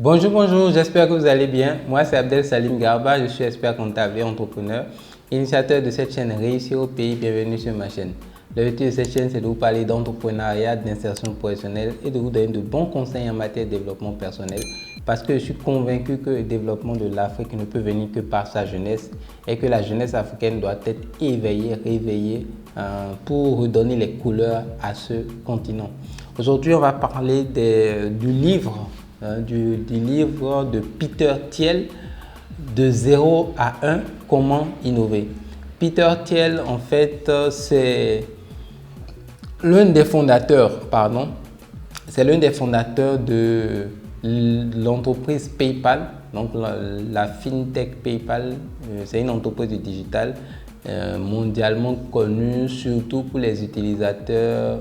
Bonjour, bonjour, j'espère que vous allez bien. Moi, c'est Abdel Salim Garba, je suis expert comptable et entrepreneur, initiateur de cette chaîne Réussir au pays. Bienvenue sur ma chaîne. Le but de cette chaîne, c'est de vous parler d'entrepreneuriat, d'insertion professionnelle et de vous donner de bons conseils en matière de développement personnel parce que je suis convaincu que le développement de l'Afrique ne peut venir que par sa jeunesse et que la jeunesse africaine doit être éveillée, réveillée pour redonner les couleurs à ce continent. Aujourd'hui, on va parler du livre de Peter Thiel, de 0 à 1, comment innover. Peter Thiel, en fait, c'est l'un des fondateurs, de l'entreprise PayPal. Donc la FinTech PayPal, c'est une entreprise du digital mondialement connue, surtout pour les utilisateurs,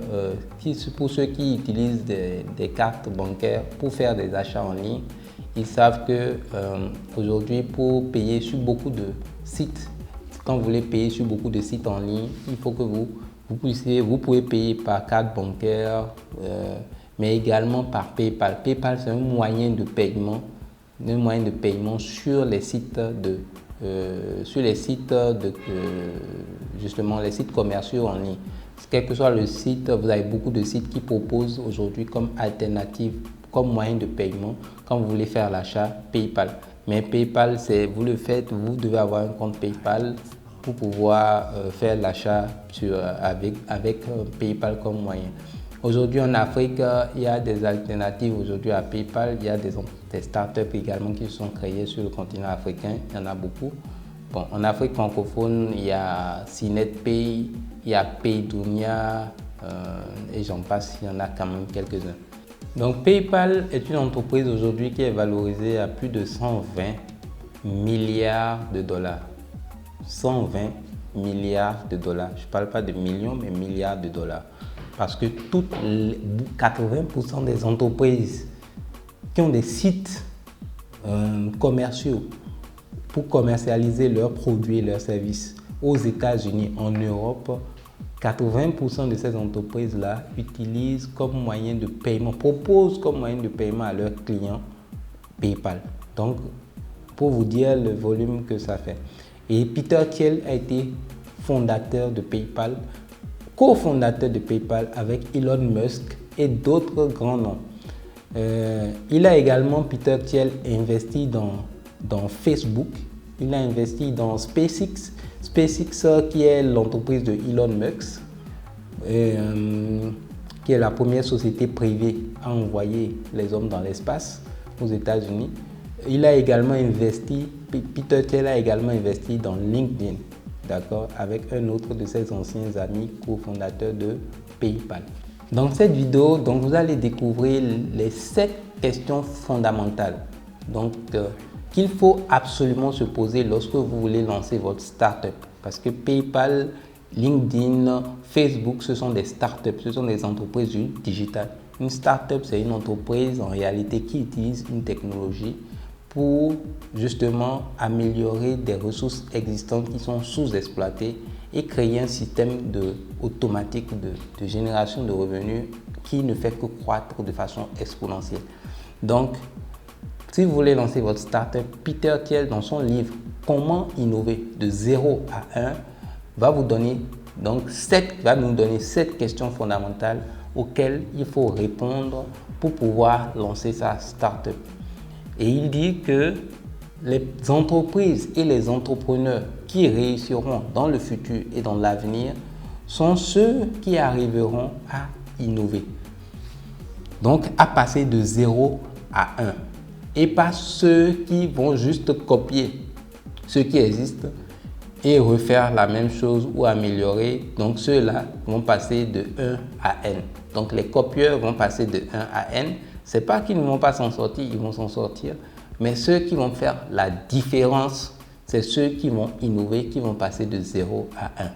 pour ceux qui utilisent des cartes bancaires pour faire des achats en ligne. Ils savent que aujourd'hui, pour payer sur beaucoup de sites, quand vous voulez payer sur beaucoup de sites en ligne, il faut que vous pouvez payer par carte bancaire, mais également par PayPal. PayPal, c'est un moyen de paiement sur les sites justement les sites commerciaux en ligne. Quel que soit le site, vous avez beaucoup de sites qui proposent aujourd'hui comme alternative, comme moyen de paiement quand vous voulez faire l'achat PayPal. Mais PayPal, vous le faites, vous devez avoir un compte PayPal pour pouvoir faire l'achat avec PayPal comme moyen. Aujourd'hui en Afrique, il y a des alternatives aujourd'hui à PayPal. Il y a des startups également qui sont créées sur le continent africain. Il y en a beaucoup. Bon, en Afrique francophone, il y a CNetPay, il y a Paydunia et j'en passe, il y en a quand même quelques-uns. Donc PayPal est une entreprise aujourd'hui qui est valorisée à plus de 120 milliards de dollars. 120 milliards de dollars. Je ne parle pas de millions, mais milliards de dollars. Parce que 80% des entreprises qui ont des sites commerciaux pour commercialiser leurs produits et leurs services aux États-Unis, en Europe, 80% de ces entreprises-là utilisent comme moyen de paiement, proposent comme moyen de paiement à leurs clients PayPal. Donc, pour vous dire le volume que ça fait. Et Peter Thiel a été fondateur de PayPal, cofondateur de PayPal avec Elon Musk et d'autres grands noms. Il a également, Peter Thiel, investi dans Facebook, il a investi dans SpaceX, qui est l'entreprise de Elon Musk, qui est la première société privée à envoyer les hommes dans l'espace aux États-Unis. Peter Thiel a également investi dans LinkedIn, d'accord, avec un autre de ses anciens amis cofondateurs de PayPal. Dans cette vidéo, vous allez découvrir les 7 questions fondamentales qu'il faut absolument se poser lorsque vous voulez lancer votre startup. Parce que PayPal, LinkedIn, Facebook, ce sont des startups, ce sont des entreprises du digital. Une startup, c'est une entreprise en réalité qui utilise une technologie pour justement améliorer des ressources existantes qui sont sous-exploitées et créer un système automatique de génération de revenus qui ne fait que croître de façon exponentielle. Donc, si vous voulez lancer votre startup, Peter Thiel, dans son livre « Comment innover de 0 à 1 », va nous donner 7 questions fondamentales auxquelles il faut répondre pour pouvoir lancer sa startup. Et il dit que les entreprises et les entrepreneurs qui réussiront dans le futur et dans l'avenir sont ceux qui arriveront à innover. Donc, à passer de 0 à 1. Et pas ceux qui vont juste copier ce qui existe et refaire la même chose ou améliorer. Donc, ceux-là vont passer de 1 à N. Donc, les copieurs vont passer de 1 à N. Ce n'est pas qu'ils ne vont pas s'en sortir, ils vont s'en sortir. Mais ceux qui vont faire la différence, c'est ceux qui vont innover, qui vont passer de 0 à 1.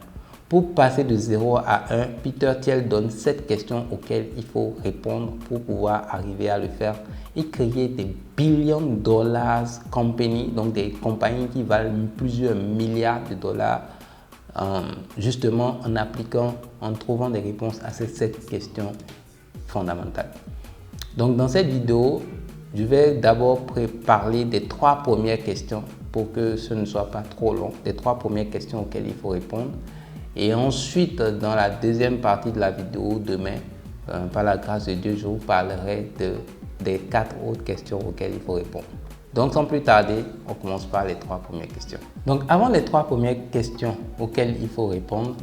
Pour passer de 0 à 1, Peter Thiel donne 7 questions auxquelles il faut répondre pour pouvoir arriver à le faire et créer des billion dollars companies, donc des compagnies qui valent plusieurs milliards de dollars, justement en trouvant des réponses à ces 7 questions fondamentales. Donc dans cette vidéo, Je vais d'abord parler des 3 premières questions pour que ce ne soit pas trop long, des 3 premières questions auxquelles il faut répondre. Et ensuite, dans la deuxième partie de la vidéo, demain, par la grâce de Dieu, je vous parlerai des 4 autres questions auxquelles il faut répondre. Donc, sans plus tarder, on commence par les 3 premières questions. Donc, avant les 3 premières questions auxquelles il faut répondre,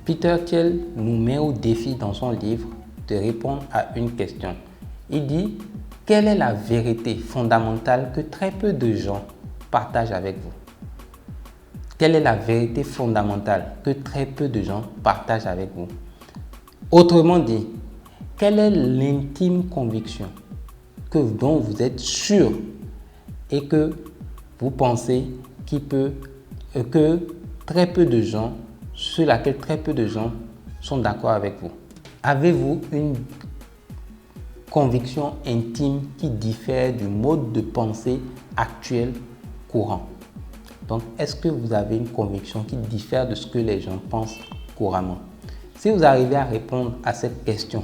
Peter Thiel nous met au défi dans son livre de répondre à une question. Il dit, quelle est la vérité fondamentale que très peu de gens partagent avec vous? Quelle est la vérité fondamentale que très peu de gens partagent avec vous? Autrement dit, quelle est l'intime conviction dont vous êtes sûr et que vous pensez que très peu de gens, sur laquelle très peu de gens sont d'accord avec vous? Avez-vous une conviction intime qui diffère du mode de pensée actuel courant? Donc, est-ce que vous avez une conviction qui diffère de ce que les gens pensent couramment? Si vous arrivez à répondre à cette question,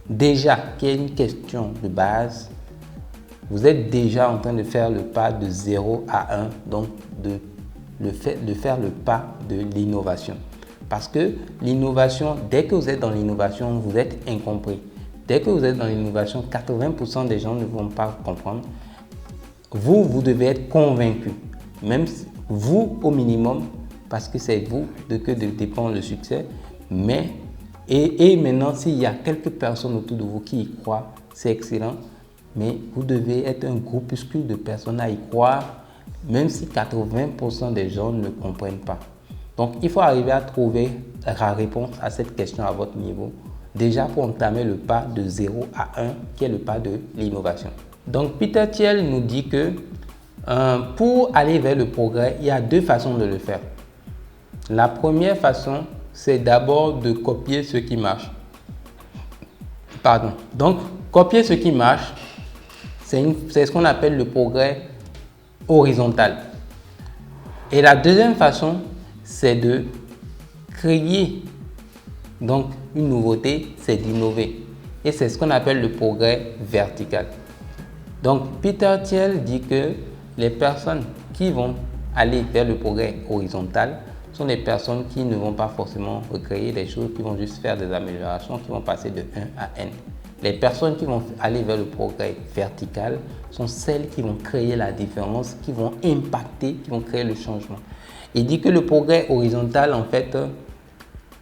déjà, qui est une question de base, vous êtes déjà en train de faire le pas de 0 à 1, donc de faire le pas de l'innovation. Parce que l'innovation, dès que vous êtes dans l'innovation, vous êtes incompris. Dès que vous êtes dans l'innovation, 80% des gens ne vont pas comprendre. Vous devez être convaincu. Même vous au minimum, parce que c'est vous que dépend le succès. Mais, et maintenant, s'il y a quelques personnes autour de vous qui y croient, c'est excellent. Mais vous devez être un groupuscule de personnes à y croire, même si 80% des gens ne comprennent pas. Donc, il faut arriver à trouver la réponse à cette question à votre niveau. Déjà pour entamer le pas de 0 à 1, qui est le pas de l'innovation. Donc, Peter Thiel nous dit que pour aller vers le progrès, il y a 2 façons de le faire. La première façon, c'est d'abord de copier ce qui marche. Donc, copier ce qui marche, c'est ce qu'on appelle le progrès horizontal. Et la deuxième façon, c'est de créer donc une nouveauté, c'est d'innover. Et c'est ce qu'on appelle le progrès vertical. Donc, Peter Thiel dit que les personnes qui vont aller vers le progrès horizontal sont des personnes qui ne vont pas forcément recréer des choses, qui vont juste faire des améliorations, qui vont passer de 1 à n. Les personnes qui vont aller vers le progrès vertical sont celles qui vont créer la différence, qui vont impacter, qui vont créer le changement. Il dit que le progrès horizontal, en fait,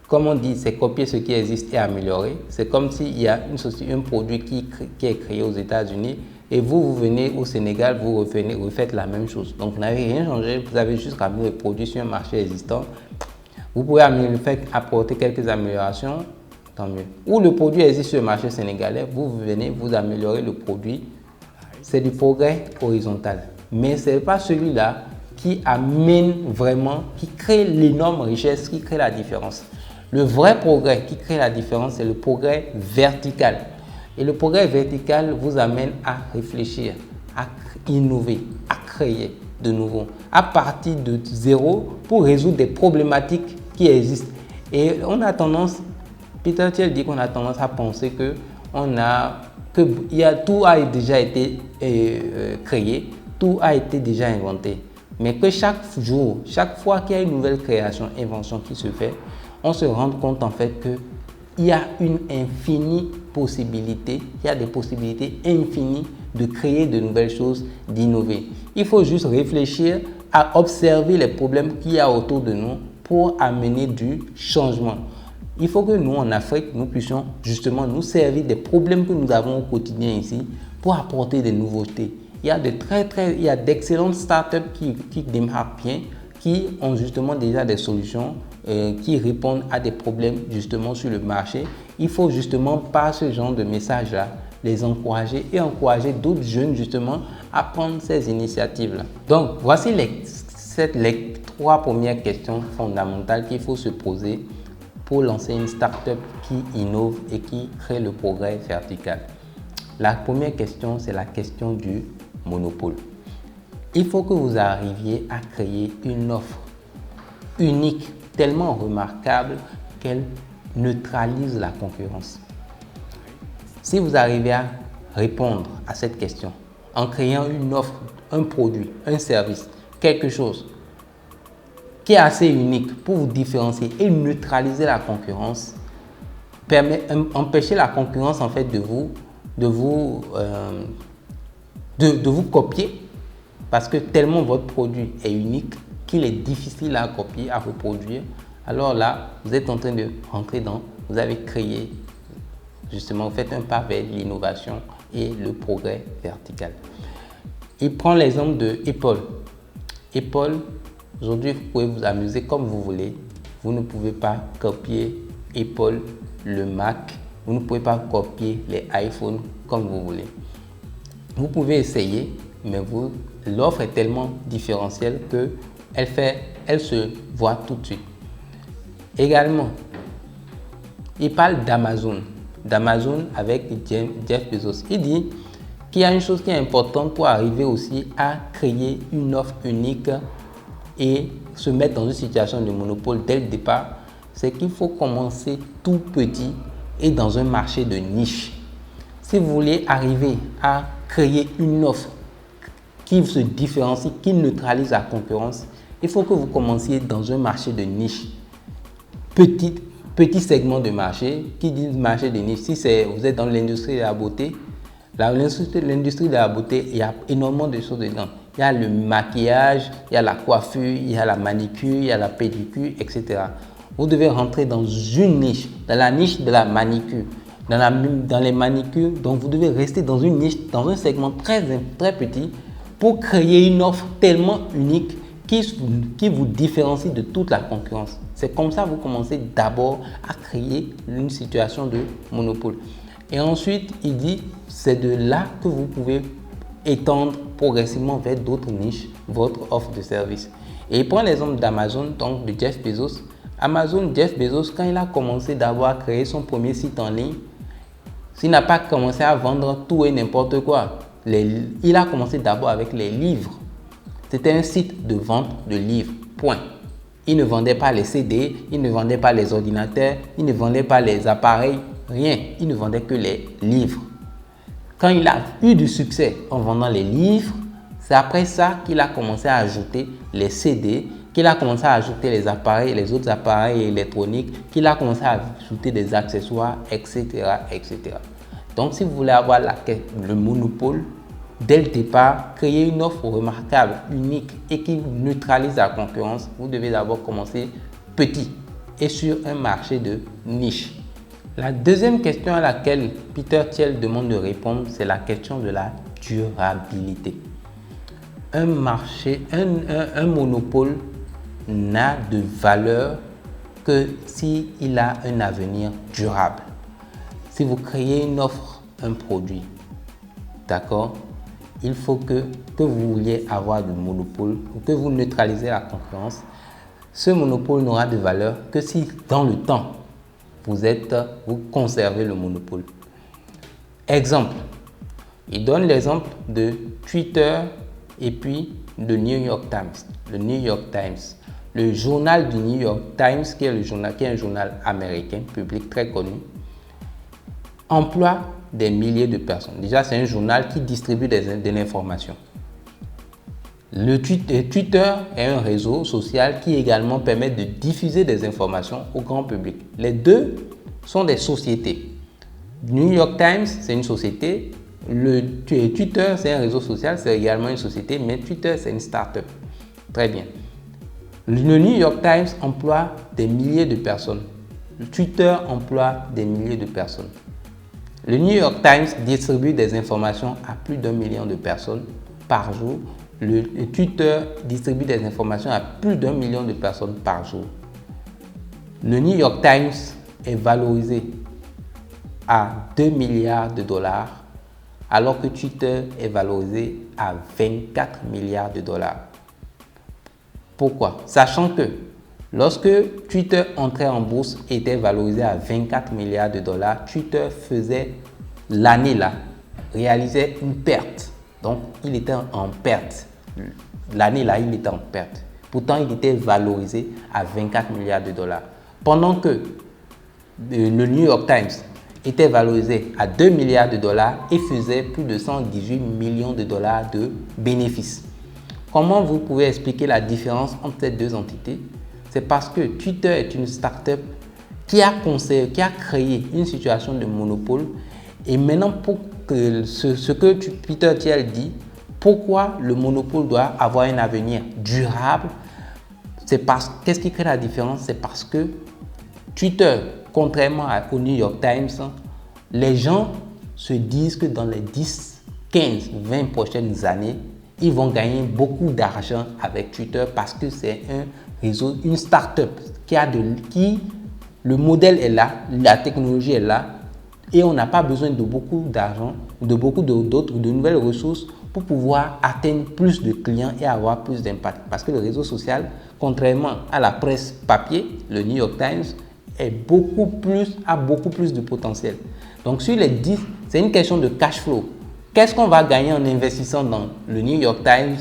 comme on dit, c'est copier ce qui existe et améliorer. C'est comme s'il y a un produit qui est créé aux États-Unis et vous venez au Sénégal, vous refaites la même chose. Donc, vous n'avez rien changé, vous avez juste ramené le produit sur un marché existant. Vous pouvez apporter quelques améliorations, tant mieux. Ou le produit existe sur le marché sénégalais, vous venez, vous améliorez le produit. C'est du progrès horizontal. Mais ce n'est pas celui-là qui amène vraiment, qui crée l'énorme richesse, qui crée la différence. Le vrai progrès qui crée la différence, c'est le progrès vertical. Et le progrès vertical vous amène à réfléchir, à innover, à créer de nouveau, à partir de 0 pour résoudre des problématiques qui existent. Et on a tendance, Peter Thiel dit qu'on a tendance à penser que tout a déjà été créé, tout a été déjà inventé. Mais que chaque jour, chaque fois qu'il y a une nouvelle création, invention qui se fait, on se rend compte en fait qu'il y a une infinie possibilité, il y a des possibilités infinies de créer de nouvelles choses, d'innover. Il faut juste réfléchir à observer les problèmes qu'il y a autour de nous pour amener du changement. Il faut que nous, en Afrique, nous puissions justement nous servir des problèmes que nous avons au quotidien ici pour apporter des nouveautés. Il y a d'excellentes startups qui démarrent bien, qui ont justement déjà des solutions qui répondent à des problèmes justement sur le marché. Il faut justement par ce genre de message-là les encourager et encourager d'autres jeunes justement à prendre ces initiatives-là. Donc voici les 3 premières questions fondamentales qu'il faut se poser pour lancer une startup qui innove et qui crée le progrès vertical. La première question, c'est la question du monopole. Il faut que vous arriviez à créer une offre unique, tellement remarquable qu'elle neutralise la concurrence. Si vous arrivez à répondre à cette question en créant une offre, un produit, un service, quelque chose qui est assez unique pour vous différencier et neutraliser la concurrence, empêcher la concurrence en fait de vous copier, parce que tellement votre produit est unique qu'il est difficile à copier, à reproduire. Alors là, vous êtes en train de rentrer vous avez créé, justement, vous faites un pas vers l'innovation et le progrès vertical. Il prend l'exemple de Apple. Apple, aujourd'hui, vous pouvez vous amuser comme vous voulez. Vous ne pouvez pas copier Apple, le Mac. Vous ne pouvez pas copier les iPhones comme vous voulez. Vous pouvez essayer, mais l'offre est tellement différentielle que elle se voit tout de suite. Également, il parle d'Amazon avec Jeff Bezos. Il dit qu'il y a une chose qui est importante pour arriver aussi à créer une offre unique et se mettre dans une situation de monopole dès le départ, c'est qu'il faut commencer tout petit et dans un marché de niche. Si vous voulez arriver à créer une offre qui se différencie, qui neutralise la concurrence, il faut que vous commenciez dans un marché de niche. Petit segment de marché, qui dit marché de niche, si vous êtes dans l'industrie de la beauté, l'industrie de la beauté, il y a énormément de choses dedans. Il y a le maquillage, il y a la coiffure, il y a la manicure, il y a la pédicure, etc. Vous devez rentrer dans une niche, dans la niche de la manicure, dans les manicures. Donc, vous devez rester dans une niche, dans un segment très, très petit pour créer une offre tellement unique qui vous différencie de toute la concurrence. C'est comme ça que vous commencez d'abord à créer une situation de monopole. Et ensuite, il dit, c'est de là que vous pouvez étendre progressivement vers d'autres niches votre offre de service. Et il prend l'exemple d'Amazon, donc de Jeff Bezos. Jeff Bezos, quand il a commencé d'abord à créer son premier site en ligne, il n'a pas commencé à vendre tout et n'importe quoi. Il a commencé d'abord avec les livres. C'était un site de vente de livres, point. Il ne vendait pas les CD, il ne vendait pas les ordinateurs, il ne vendait pas les appareils, rien. Il ne vendait que les livres. Quand il a eu du succès en vendant les livres, c'est après ça qu'il a commencé à ajouter les CD, qu'il a commencé à ajouter les appareils, les autres appareils électroniques, qu'il a commencé à ajouter des accessoires, etc., etc. Donc, si vous voulez avoir le monopole, dès le départ, créer une offre remarquable, unique et qui neutralise la concurrence, vous devez d'abord commencer petit et sur un marché de niche. La deuxième question à laquelle Peter Thiel demande de répondre, c'est la question de la durabilité. Un monopole n'a de valeur que s'il a un avenir durable. Si vous créez une offre, un produit, d'accord, il faut que vous vouliez avoir du monopole ou que vous neutralisez la concurrence. Ce monopole n'aura de valeur que si dans le temps, vous conservez le monopole. Exemple, il donne l'exemple de Twitter et puis de New York Times. Le New York Times, le journal du New York Times, qui est un journal américain, public très connu, emploie des milliers de personnes. Déjà, c'est un journal qui distribue de l'information. Twitter est un réseau social qui également permet de diffuser des informations au grand public. Les deux sont des sociétés. New York Times, c'est une société. Twitter, c'est un réseau social, c'est également une société, mais Twitter, c'est une start-up. Très bien. Le New York Times emploie des milliers de personnes. Twitter emploie des milliers de personnes. Le New York Times distribue des informations à plus d'1 million de personnes par jour. Le Twitter distribue des informations à plus d'1 million de personnes par jour. Le New York Times est valorisé à 2 milliards de dollars, alors que Twitter est valorisé à 24 milliards de dollars. Pourquoi? Sachant que lorsque Twitter entrait en bourse et était valorisé à 24 milliards de dollars, Twitter faisait l'année là, réalisait une perte. Donc, il était en perte. L'année là, il était en perte. Pourtant, il était valorisé à 24 milliards de dollars. Pendant que le New York Times était valorisé à 2 milliards de dollars et faisait plus de 118 millions de dollars de bénéfices. Comment vous pouvez expliquer la différence entre ces deux entités? C'est parce que Twitter est une start-up qui a créé une situation de monopole. Et maintenant, pour que ce que Peter Thiel dit, pourquoi le monopole doit avoir un avenir durable, qu'est-ce qui crée la différence? C'est parce que Twitter, contrairement au New York Times, les gens se disent que dans les 10, 15, 20 prochaines années, ils vont gagner beaucoup d'argent avec Twitter parce que c'est un réseau, une start-up le modèle est là, la technologie est là et on n'a pas besoin de beaucoup d'argent, de nouvelles ressources pour pouvoir atteindre plus de clients et avoir plus d'impact. Parce que le réseau social, contrairement à la presse papier, le New York Times, a beaucoup plus de potentiel. Donc sur les 10, c'est une question de cash flow. Qu'est-ce qu'on va gagner en investissant dans le New York Times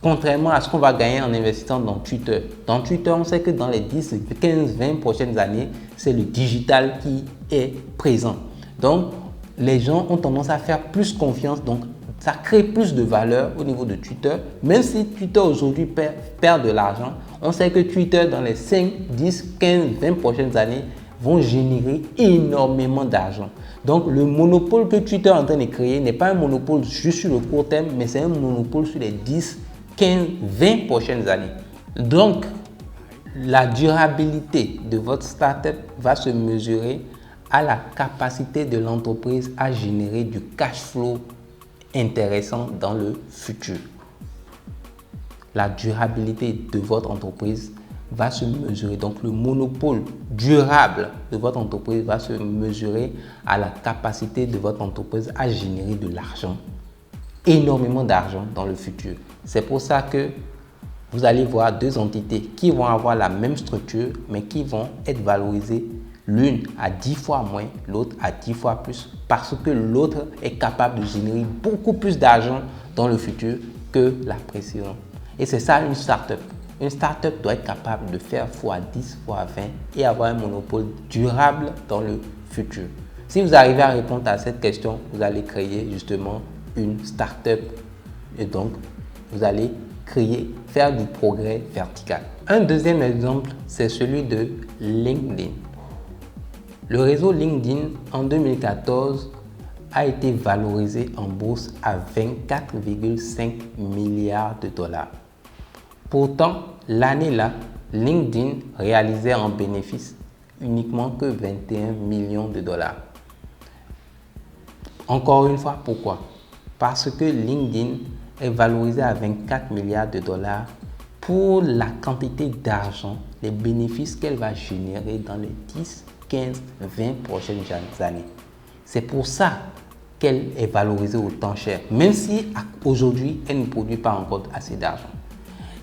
contrairement à ce qu'on va gagner en investissant dans Twitter? Dans Twitter, on sait que dans les 10, 15, 20 prochaines années, c'est le digital qui est présent. Donc, les gens ont tendance à faire plus confiance. Donc, ça crée plus de valeur au niveau de Twitter. Même si Twitter aujourd'hui perd de l'argent, on sait que Twitter, dans les 5, 10, 15, 20 prochaines années, vont générer énormément d'argent. Donc, le monopole que Twitter est en train de créer n'est pas un monopole juste sur le court terme, mais c'est un monopole sur les 10, 15, 20 prochaines années. Donc, la durabilité de votre startup va se mesurer à la capacité de l'entreprise à générer du cash flow intéressant dans le futur. La durabilité de votre entreprise va se mesurer. Donc, le monopole durable de votre entreprise va se mesurer à la capacité de votre entreprise à générer de l'argent, énormément d'argent dans le futur. C'est pour ça que vous allez voir deux entités qui vont avoir la même structure, mais qui vont être valorisées l'une à 10 fois moins, l'autre à 10 fois plus, parce que l'autre est capable de générer beaucoup plus d'argent dans le futur que la précédente. Et c'est ça une startup. Une startup doit être capable de faire x10, x20 et avoir un monopole durable dans le futur. Si vous arrivez à répondre à cette question, vous allez créer justement une startup et donc vous allez faire du progrès vertical. Un deuxième exemple, c'est celui de LinkedIn. Le réseau LinkedIn en 2014 a été valorisé en bourse à 24,5 milliards de dollars. Pourtant, l'année-là, LinkedIn réalisait en bénéfice uniquement que 21 millions de dollars. Encore une fois, pourquoi? Parce que LinkedIn est valorisé à 24 milliards de dollars pour la quantité d'argent, les bénéfices qu'elle va générer dans les 10, 15, 20 prochaines années. C'est pour ça qu'elle est valorisée autant cher, même si aujourd'hui, elle ne produit pas encore assez d'argent.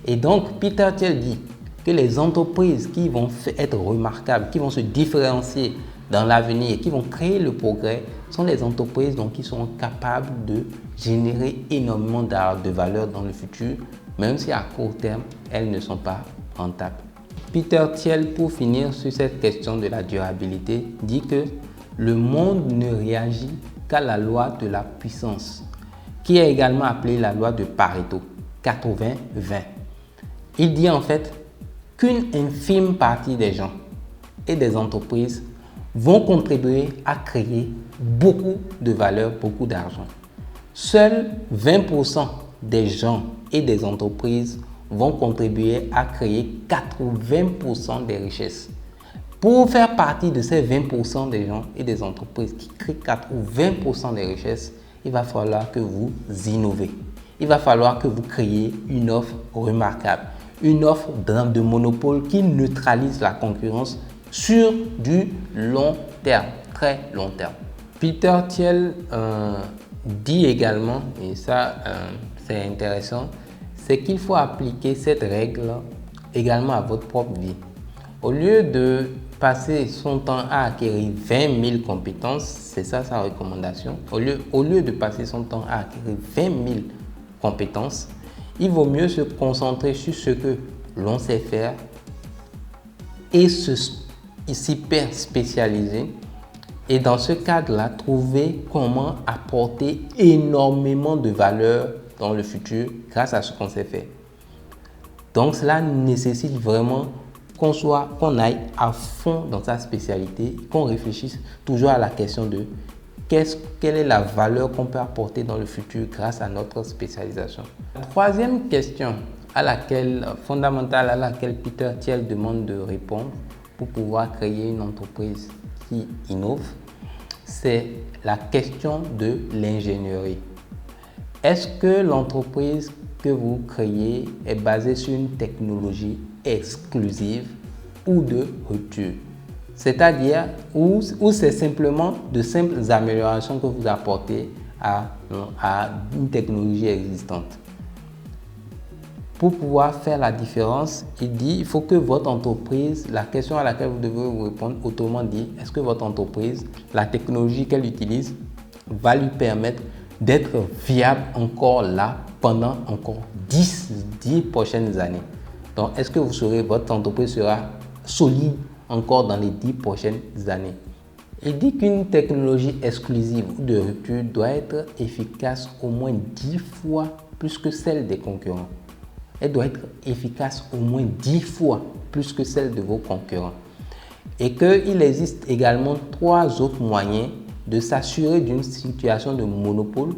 Et donc, Peter Thiel dit que les entreprises qui vont être remarquables, qui vont se différencier dans l'avenir et qui vont créer le progrès sont les entreprises qui sont capables de générer énormément de valeur dans le futur, même si à court terme, elles ne sont pas rentables. Peter Thiel, pour finir sur cette question de la durabilité, dit que le monde ne réagit qu'à la loi de la puissance, qui est également appelée la loi de Pareto, 80-20. Il dit en fait qu'une infime partie des gens et des entreprises vont contribuer à créer beaucoup de valeur, beaucoup d'argent. Seuls 20% des gens et des entreprises vont contribuer à créer 80% des richesses. Pour faire partie de ces 20% des gens et des entreprises qui créent 80% des richesses, il va falloir que vous innovez. Il va falloir que vous créiez une offre remarquable, une offre de monopole qui neutralise la concurrence sur du long terme, très long terme. Peter Thiel dit également, et ça c'est intéressant, c'est qu'il faut appliquer cette règle également à votre propre vie. Au lieu de passer son temps à acquérir 20 000 compétences, c'est ça sa recommandation, au lieu de passer son temps à acquérir 20 000 compétences, il vaut mieux se concentrer sur ce que l'on sait faire et s'hyper spécialiser Et dans ce cadre-là, trouver comment apporter énormément de valeur dans le futur grâce à ce qu'on sait faire. Donc cela nécessite vraiment qu'on aille à fond dans sa spécialité, qu'on réfléchisse toujours à la question de quelle est la valeur qu'on peut apporter dans le futur grâce à notre spécialisation. La troisième question fondamentale à laquelle Peter Thiel demande de répondre pour pouvoir créer une entreprise qui innove, c'est la question de l'ingénierie. Est-ce que l'entreprise que vous créez est basée sur une technologie exclusive ou de rupture? C'est-à-dire où c'est simplement de simples améliorations que vous apportez à une technologie existante. Pour pouvoir faire la différence, il faut que votre entreprise, la question à laquelle vous devez vous répondre, autrement dit, est-ce que votre entreprise, la technologie qu'elle utilise, va lui permettre d'être viable encore là pendant encore 10 prochaines années. Donc, est-ce que votre entreprise sera solide encore dans les 10 prochaines années? Il dit qu'une technologie exclusive ou de rupture doit être efficace au moins 10 fois plus que celle des concurrents. Elle doit être efficace au moins 10 fois plus que celle de vos concurrents. Et qu'il existe également 3 autres moyens de s'assurer d'une situation de monopole.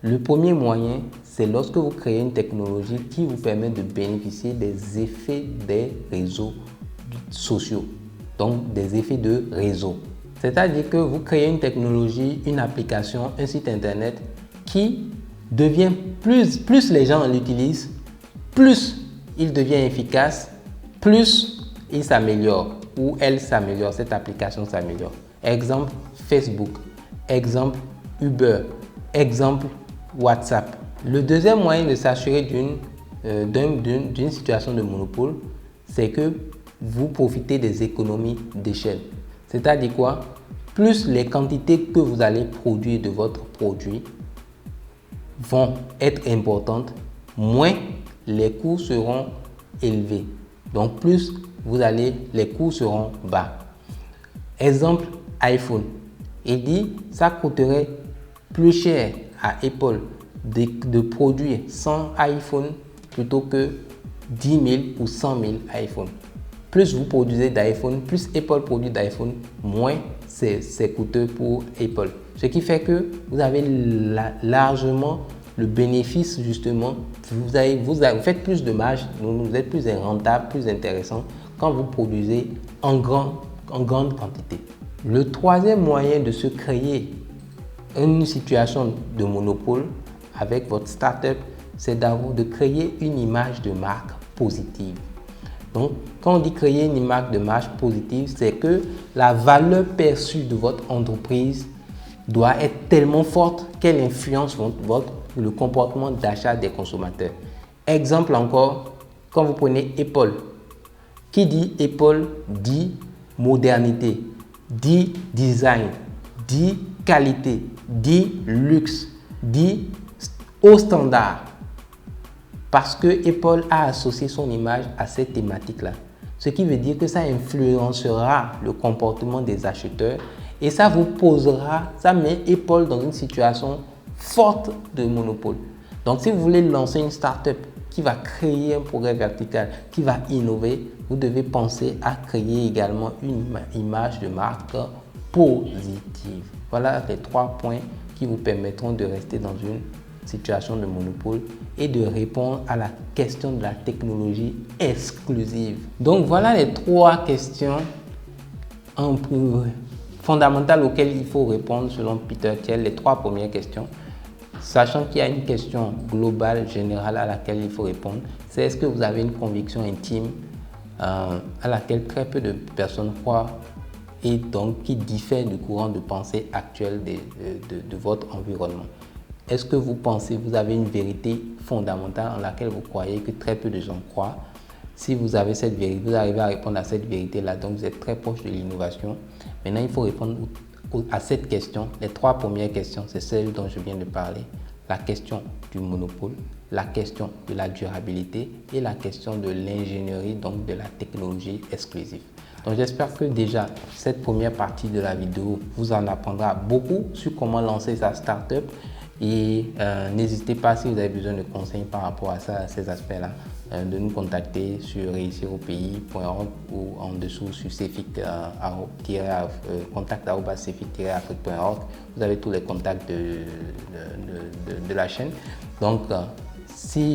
Le premier moyen, c'est lorsque vous créez une technologie qui vous permet de bénéficier des effets des réseaux sociaux, donc des effets de réseau. C'est-à-dire que vous créez une technologie, une application, un site internet qui devient plus les gens l'utilisent, plus il devient efficace, plus il s'améliore ou elle s'améliore, cette application s'améliore. Exemple Facebook, exemple Uber, exemple WhatsApp. Le deuxième moyen de s'assurer d'une situation de monopole, c'est que vous profitez des économies d'échelle. C'est-à-dire quoi? Plus les quantités que vous allez produire de votre produit vont être importantes, moins les coûts seront élevés. Donc plus les coûts seront bas. Exemple iPhone. Il dit ça coûterait plus cher à Apple de produire 100 iPhone plutôt que 10 000 ou 100 000 iPhone. Plus vous produisez d'iPhone, plus Apple produit d'iPhone, moins c'est coûteux pour Apple. Ce qui fait que vous avez largement le bénéfice justement. Vous faites plus de marge, vous êtes plus rentable, plus intéressant quand vous produisez en grande quantité. Le troisième moyen de se créer une situation de monopole avec votre startup, c'est de créer une image de marque positive. Donc, quand on dit créer une image de marque positive, c'est que la valeur perçue de votre entreprise doit être tellement forte qu'elle influence le comportement d'achat des consommateurs. Exemple encore, quand vous prenez Apple, qui dit Apple dit modernité, dit design, dit qualité, dit luxe, dit haut standard. Parce que Apple a associé son image à cette thématique-là. Ce qui veut dire que ça influencera le comportement des acheteurs et ça met Apple dans une situation forte de monopole. Donc, si vous voulez lancer une startup qui va créer un progrès vertical, qui va innover, vous devez penser à créer également une image de marque positive. Voilà les 3 points qui vous permettront de rester dans une situation de monopole et de répondre à la question de la technologie exclusive. Donc voilà les 3 questions fondamentales auxquelles il faut répondre selon Peter Thiel, les 3 premières questions. Sachant qu'il y a une question globale, générale à laquelle il faut répondre, c'est est-ce que vous avez une conviction intime à laquelle très peu de personnes croient et donc qui diffère du courant de pensée actuel de votre environnement. Est-ce que vous avez une vérité fondamentale en laquelle vous croyez que très peu de gens croient? Si vous avez cette vérité, vous arrivez à répondre à cette vérité-là, donc vous êtes très proche de l'innovation. Maintenant, il faut répondre à cette question. Les 3 premières questions, c'est celles dont je viens de parler. La question du monopole, la question de la durabilité et la question de l'ingénierie, donc de la technologie exclusive. Donc j'espère que déjà cette première partie de la vidéo vous en apprendra beaucoup sur comment lancer sa startup. Et n'hésitez pas, si vous avez besoin de conseils par rapport à ça, à ces aspects-là, de nous contacter sur réussiropaysan.org ou en dessous sur contact@cefic-afrique.org. Vous avez tous les contacts de la chaîne. Donc,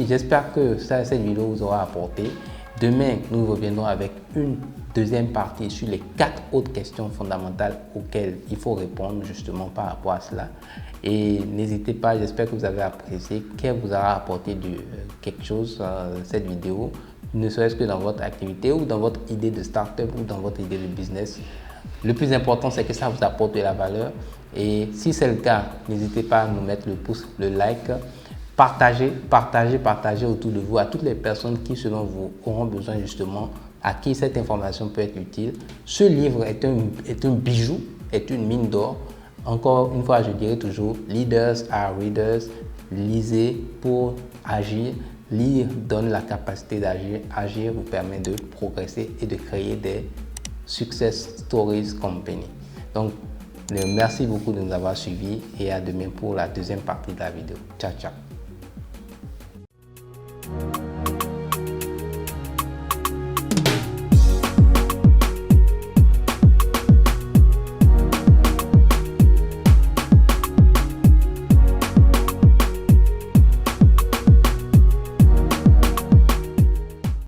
j'espère que cette vidéo vous aura apporté. Demain, nous reviendrons avec une deuxième partie sur les 4 autres questions fondamentales auxquelles il faut répondre justement par rapport à cela. Et n'hésitez pas, j'espère que vous avez apprécié, qu'elle vous aura apporté quelque chose, cette vidéo, ne serait-ce que dans votre activité ou dans votre idée de start-up ou dans votre idée de business. Le plus important, c'est que ça vous apporte de la valeur. Et si c'est le cas, n'hésitez pas à nous mettre le pouce, le like. Partagez autour de vous à toutes les personnes qui, selon vous, auront besoin justement, à qui cette information peut être utile. Ce livre est un bijou, est une mine d'or. Encore une fois, je dirais toujours, leaders are readers. Lisez pour agir. Lire donne la capacité d'agir. Agir vous permet de progresser et de créer des success stories company. Donc, merci beaucoup de nous avoir suivis et à demain pour la deuxième partie de la vidéo. Ciao, ciao.